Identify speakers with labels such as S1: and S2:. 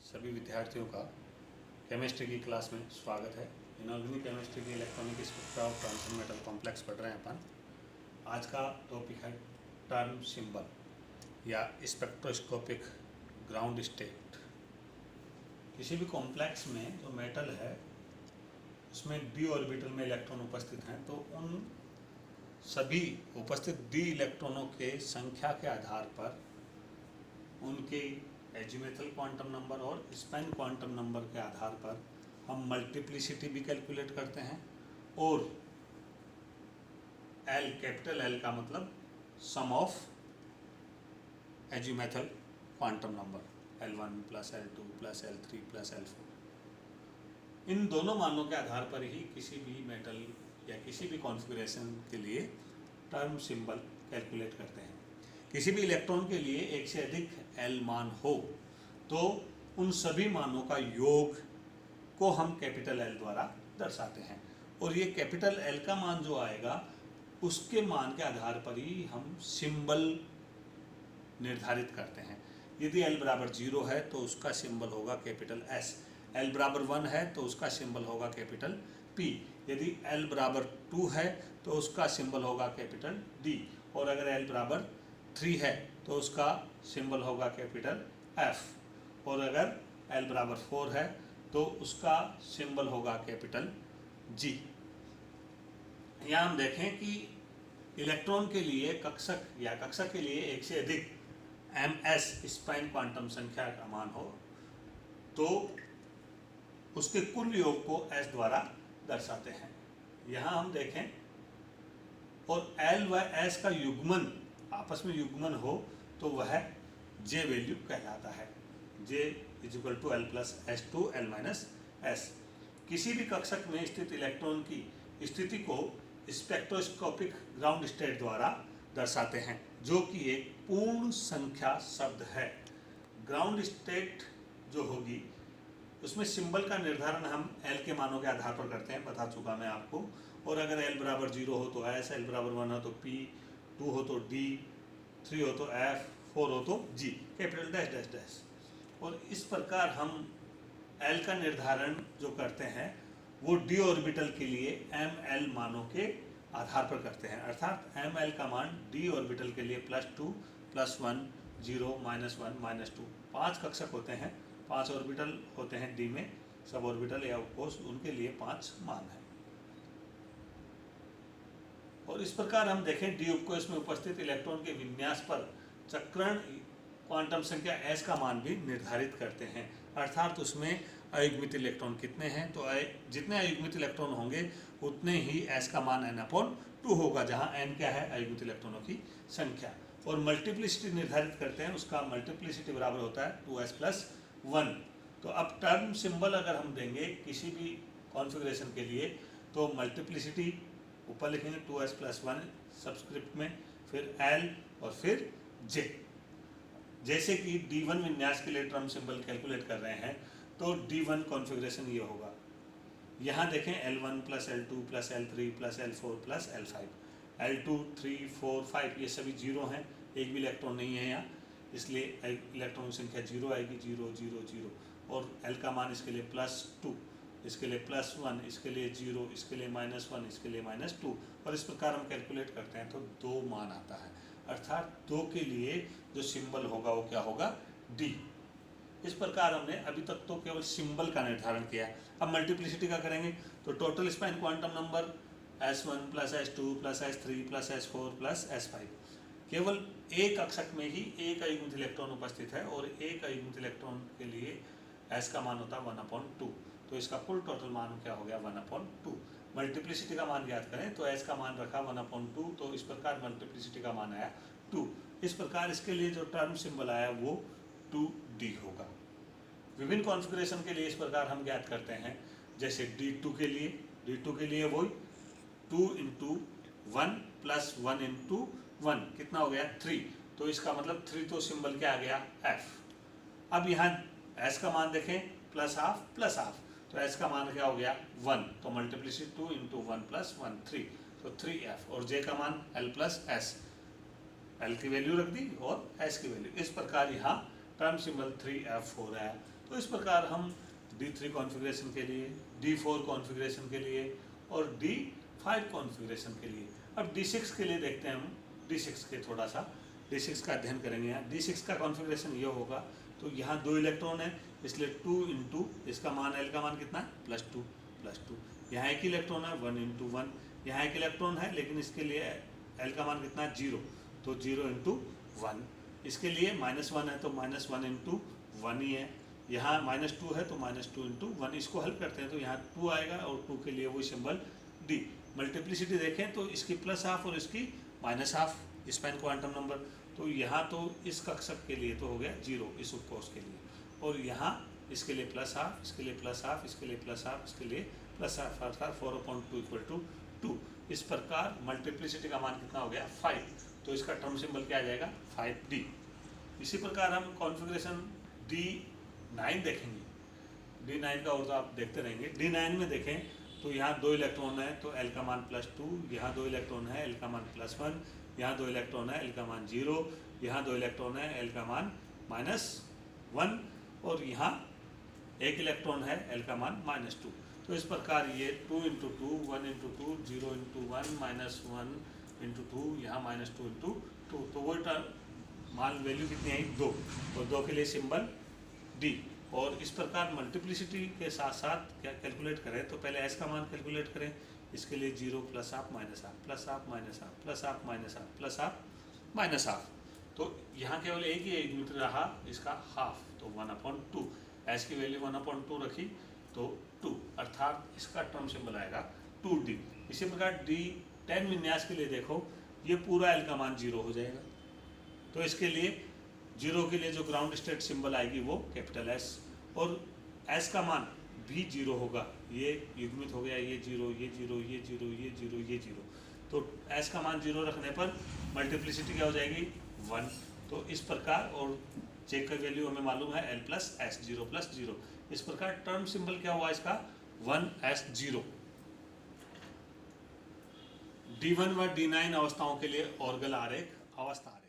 S1: सभी विद्यार्थियों का केमिस्ट्री की क्लास में स्वागत है। इनऑर्गेनिक केमिस्ट्री की electronic spectra of transition metal complex पढ़ रहे हैं अपन। आज का टॉपिक है टर्म सिंबल या स्पेक्ट्रोस्कोपिक ग्राउंड स्टेट। किसी भी कॉम्प्लेक्स में जो मेटल है उसमें डी ऑर्बिटल में इलेक्ट्रॉन उपस्थित हैं, तो उन सभी उपस्थित डी इलेक्ट्रॉनों के संख्या के आधार पर उनके एजिमुथल क्वांटम नंबर और स्पेन क्वांटम नंबर के आधार पर हम मल्टीप्लिसिटी भी कैलकुलेट करते हैं। और एल, कैपिटल एल का मतलब sum of azimuthal quantum number L1 plus L2 plus L3 plus L4। इन दोनों मानों के आधार पर ही किसी भी मेटल या किसी भी कॉन्फ़िगरेशन के लिए टर्म सिंबल कैलकुलेट करते हैं। किसी भी इलेक्ट्रॉन के लिए एक से अधिक L मान हो तो उन सभी मानों का योग को हम कैपिटल L द्वारा दर्शाते हैं, और ये कैपिटल L का मान जो आएगा उसके मान के आधार पर ही हम सिंबल निर्धारित करते हैं। यदि L बराबर 0 है तो उसका सिंबल होगा कैपिटल S, L बराबर 1 है तो उसका सिंबल होगा कैपिटल P, यदि L बराबर 2 है तो उसका सिंबल होगा कैपिटल D, और अगर L बराबर 3 है तो उसका सिंबल होगा कैपिटल F, और अगर L बराबर 4 है तो उसका सिंबल होगा कैपिटल G। यहाँ हम देखें कि इलेक्ट्रॉन के लिए कक्षक या कक्षक के लिए एक से अधिक ms स्पाइन क्वांटम संख्या का मान हो तो उसके कुल योग को S द्वारा दर्शाते हैं। यहाँ हम देखें और L व S का युग्मन आपस में युग्मन हो तो वह J वैल्यू कहलाता है। J equal to L plus S to L minus S. किसी भी कक्षक में स्थित इलेक्ट्रॉन की स्थिति को स्पेक्ट्रोस्कोपिक ग्राउंड स्टेट द्वारा दर्शाते हैं, जो कि एक पूर्ण संख्या शब्द है। ग्राउंड स्टेट जो होगी उसमें सिंबल का निर्धारण हम L के मानों के आधार पर करते हैं, बता चुका मैं आपको। और अगर L बराबर 0 हो तो S, L बराबर 1 हो तो P, 2 हो तो D, 3 हो तो F, 4 हो तो G, capital dash dash dash. और इस प्रकार हम L का निर्धारण जो करते हैं वो डी ऑर्बिटल के लिए ML मानों के आधार पर करते हैं, अर्थात ML का मान डी ऑर्बिटल के लिए +2, +1, 0, -1, -2 5 कक्षक होते हैं, 5 ऑर्बिटल होते हैं डी में, सब ऑर्बिटल या उपकोष, उनके लिए 5 मान हैं। और इस प्रकार हम देखें डी उपकोष में उपस्थित इलेक्ट्रॉन के विन्यास पर चक्रण क्वांटम संख्या S का मान भी निर्धारित करते हैं, अर्थात उसमें अयुग्मित इलेक्ट्रॉन कितने हैं, तो जितने अयुग्मित इलेक्ट्रॉन होंगे उतने ही S का मान n/2 होगा, जहां n क्या है, अयुग्मित इलेक्ट्रॉनों की संख्या। और मल्टीप्लिसिटी निर्धारित करते हैं, उसका मल्टीप्लिसिटी बराबर होता है 2s + 1। तो अब टर्म सिंबल अगर हम देंगे किसी भी कॉन्फ़िगरेशन के लिए तो मल्टीप्लिसिटी ऊपर लिखेंगे 2s + 1 सबस्क्रिप्ट में, फिर L और फिर J। जैसे कि D1 विन्यास के लिए टर्म सिंबल कैलकुलेट कर रहे हैं तो D1 कॉन्फ़िगरेशन ये होगा। यहाँ देखें L1 + L2 + L3 + L4 + L5, L2, 3, 4, 5 ये सभी 0 हैं, एक भी इलेक्ट्रॉन नहीं है यहाँ, इसलिए इलेक्ट्रॉन की संख्या 0 आएगी, 0, 0, 0। और L का मान इसके लिए +2, इसके लिए +1, इसके लिए 0, इसके लिए -1, इसके लिए -2, और इस प्रकार हम कैलकुलेट करते हैं तो 2 मान आता है, अर्थात 2 के लिए जो सिंबल होगा वो क्या होगा, D। इस प्रकार हमने अभी तक तो केवल सिंबल का निर्धारण किया है। अब मल्टीप्लिसिटी का करेंगे तो total spine quantum number S1 + S2 + S3 + S4 + S5। केवल एक कक्षक में ही एक अयुग्मित इलेक्ट्रॉन उपस्थित है, और एक अयुग्मित इलेक्ट्रॉन के लिए S का मान होता है 1/2, तो इसका कुल टोटल मान क्या हो गया, 1/2। मल्टीप्लिसिटी का मान ज्ञात करें तो S का मान रखा 1/2, तो इस प्रकार मल्टीप्लिसिटी का मान आया 2। इस प्रकार इसके लिए जो टर्म सिंबल आया वो 2D होगा। विभिन्न कॉन्फ़िगरेशन के लिए इस प्रकार हम ज्ञात करते हैं, जैसे D2 के लिए वही 2 × 1 + 1 × 1 कितना हो गया, 3, तो इसका मतलब 3 तो सिंबल क्या आ गया, F। अब यहाँ S का मान देखें +½ तो S का मान क्या हो गया, 1, तो मल्टीप्लिसिटी 2 × 1 + 1 3, तो 3F। और J का मान L + S, L की वैल्यू रख दी और S की वैल्यू, इस प्रकार यहाँ टर्म सिंबल 3F हो रहा है। तो इस प्रकार हम D3 कॉन्फ़िगरेशन के लिए, D4 कॉन्फ़िगरेशन के लिए और D5 कॉन्फ़िगरेशन के लिए। अब D6 के लिए देखते हैं हम, D6 के थोड़ा सा D6 का अध्ययन करेंगे। यहाँ D6 का कॉन्फ़िगरेशन ये होगा, तो यहाँ 2 इलेक्ट्रॉन है, इसलिए 2 इंटू इसका मान L का मान कितना है +2 यहाँ एक इलेक्ट्रॉन है 1 इंटू 1, यहाँ एक इलेक्ट्रॉन है लेकिन इसके लिए L का मान कितना है 0, तो 0 इंटू 1। इसके लिए -1 है तो -1 इंटू 1 ही है, यहाँ -2 है तो -2 इंटू 1। इसको हल करते हैं तो यहाँ 2 आएगा और 2 के लिए वही सिंबल D। मल्टीप्लिसिटी देखें तो इसकी +½ और इसकी -½ स्पैन क्वांटम नंबर, तो यहाँ तो इस कक्षक के लिए तो हो गया 0 इस उपकोष के लिए, और यहाँ इसके लिए +½ इसके लिए +½ इसके लिए +½ इसके लिए +½ अर्थात 4/2 = 2। इस प्रकार मल्टीप्लिसिटी का मान कितना हो गया 5, तो इसका टर्म सिंबल क्या आ जाएगा 5D। इसी प्रकार हम कॉन्फ़िगरेशन D9 देखेंगे। D9 का और तो आप देखते रहेंगे। D9 में देखें तो यहाँ 2 इलेक्ट्रॉन है तो L का मान +2, यहाँ 2 इलेक्ट्रॉन है L का मान +1, यहाँ 2 इलेक्ट्रॉन है L का मान 0, यहाँ 2 इलेक्ट्रॉन है L का मान -1 और यहाँ एक इलेक्ट्रॉन है L का मान -2। तो इस प्रकार ये 2 इंटू 2 1 इंटू 2 0 इंटू 1 -1 इंटू 2 यहाँ -2 इंटू 2, तो वो मान वैल्यू कितनी आई 2, और 2 के लिए सिंबल D। और इस प्रकार मल्टीप्लिसिटी के साथ साथ क्या कैलकुलेट करें तो पहले S का मान कैलकुलेट करें। इसके लिए 0 +½ -½ तो यहाँ केवल एक ही यूनिट रहा इसका हाफ, तो 1/2। S की वैल्यू 1/2 रखी तो 2, अर्थात इसका टर्म सिंबल आएगा 2D। इसी प्रकार D10 विन्यास के लिए देखो, ये पूरा L का मान 0 हो जाएगा, तो इसके लिए 0 के लिए जो ग्राउंड स्टेट सिंबल आएगी वो कैपिटल S, और S का मान भी 0 होगा। ये युग्मित हो गया, ये 0 ये 0 ये 0 ये 0 ये 0, तो S का मान 0 रखने पर मल्टीप्लिसिटी क्या हो जाएगी 1। तो इस प्रकार, और चेक का वैल्यू हमें मालूम है L + S 0 + 0। इस प्रकार टर्म सिंबल क्या हुआ इसका 1s0। D1 व D9 अवस्थाओं के लिए ऑर्गल आरेख अवस्था आरेख।